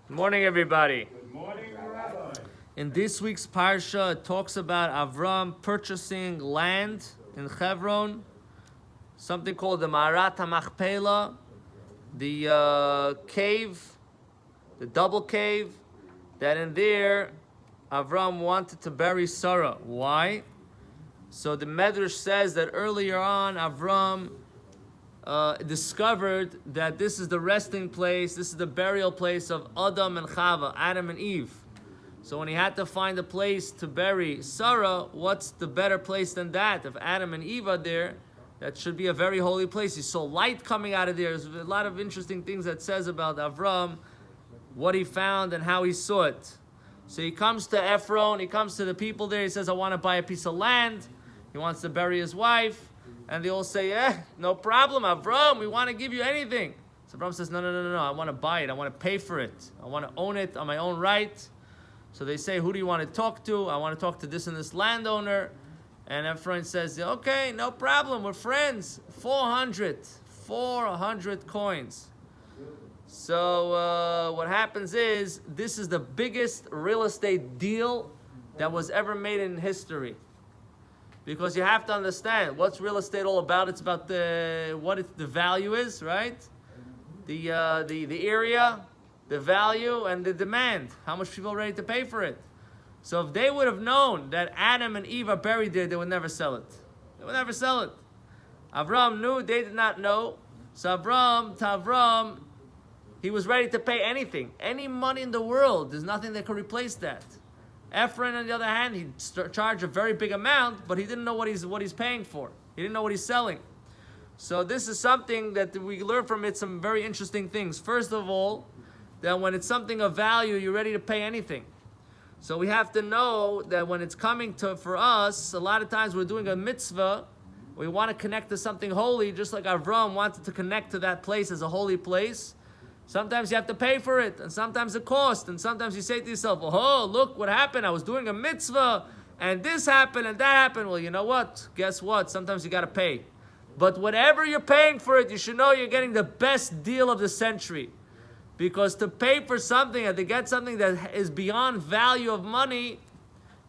Good morning, everybody. Good morning, Rabbi. In this week's parsha, it talks about Avram purchasing land in Hebron, something called the Ma'arat HaMachpelah, the cave, the double cave, that in there Avram wanted to bury Sarah. Why? So the Medrash says that earlier on Avram discovered that this is the resting place, this is the burial place of Adam and Chava, Adam and Eve. So when he had to find a place to bury Sarah, what's the better place than that? If Adam and Eve are there, that should be a very holy place. He saw light coming out of there. There's a lot of interesting things that says about Avram, what he found and how he saw it. So he comes to Ephron, he comes to the people there, he says, I want to buy a piece of land. He wants to bury his wife. And they all say, no problem, Avram, we want to give you anything. So Avram says, no, I want to buy it. I want to pay for it. I want to own it on my own right. So they say, who do you want to talk to? I want to talk to this and this landowner. And Ephron says, okay, no problem, we're friends. 400 coins. So what happens is, this is the biggest real estate deal that was ever made in history. Because you have to understand, what's real estate all about? It's about the value is, right? The area, the value, and the demand. How much people are ready to pay for it. So if they would have known that Adam and Eve are buried there, they would never sell it. They would never sell it. Avram knew, they did not know. So Avram, he was ready to pay anything. Any money in the world, there's nothing that could replace that. Ephron, on the other hand, he charged a very big amount, but he didn't know what he's paying for. He didn't know what he's selling. So this is something that we learn from it, some very interesting things. First of all, that when it's something of value, you're ready to pay anything. So we have to know that when it's coming for us, a lot of times we're doing a mitzvah, we want to connect to something holy, just like Avram wanted to connect to that place as a holy place. Sometimes you have to pay for it, and sometimes it costs, and sometimes you say to yourself, oh, look what happened, I was doing a mitzvah, and this happened, and that happened. Well, you know what? Guess what? Sometimes you got to pay. But whatever you're paying for it, you should know you're getting the best deal of the century. Because to pay for something, and to get something that is beyond value of money,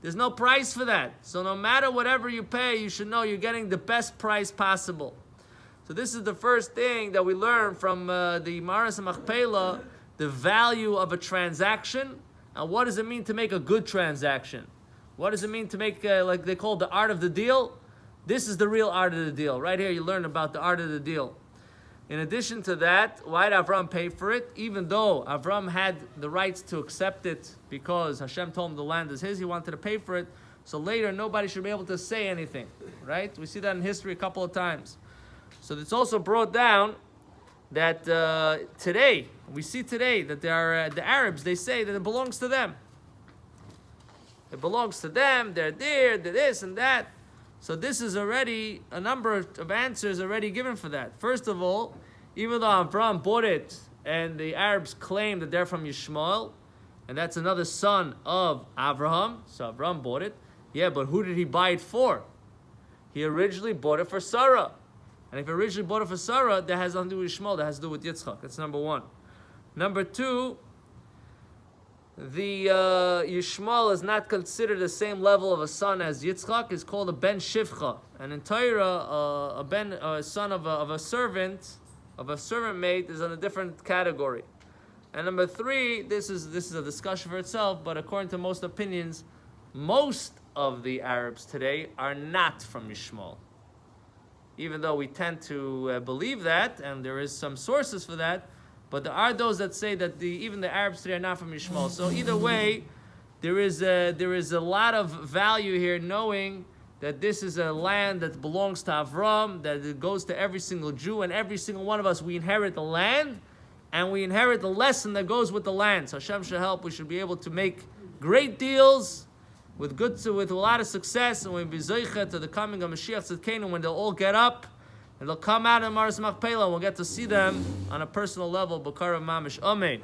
there's no price for that. So no matter whatever you pay, you should know you're getting the best price possible. So this is the first thing that we learn from the Ma'arat HaMachpelah, the value of a transaction, and what does it mean to make a good transaction? What does it mean to make, like they call the art of the deal? This is the real art of the deal. Right here you learn about the art of the deal. In addition to that, why did Avram pay for it? Even though Avram had the rights to accept it because Hashem told him the land is his, he wanted to pay for it. So later nobody should be able to say anything, right? We see that in history a couple of times. So it's also brought down that today, we see today that there are the Arabs, they say that it belongs to them. It belongs to them, they're there, they're this and that. So this is already, a number of answers already given for that. First of all, even though Avram bought it, and the Arabs claim that they're from Yishmael, and that's another son of Abraham, so Avram bought it. Yeah, but who did he buy it for? He originally bought it for Sarah. And if he originally bought it for Sarah, that has nothing to do with Ishmael, that has to do with Yitzchak. That's number one. Number two, the Yishmael is not considered the same level of a son as Yitzchak. It's called a ben shivcha. And in Torah, a son of a servant maid, is in a different category. And number three, this is a discussion for itself, but according to most opinions, most of the Arabs today are not from Yishmael. Even though we tend to believe that, and there is some sources for that, but there are those that say that even the Arabs today are not from Yishmael. So either way, there is a lot of value here, knowing that this is a land that belongs to Avram, that it goes to every single Jew, and every single one of us, we inherit the land, and we inherit the lesson that goes with the land. So Hashem should help. We should be able to make great deals with a lot of success, and we'll be zeicha to the coming of Mashiach Tzidkenu, when they'll all get up and they'll come out in Ma'arat HaMachpelah, and we'll get to see them on a personal level. B'karav mamish. Amen.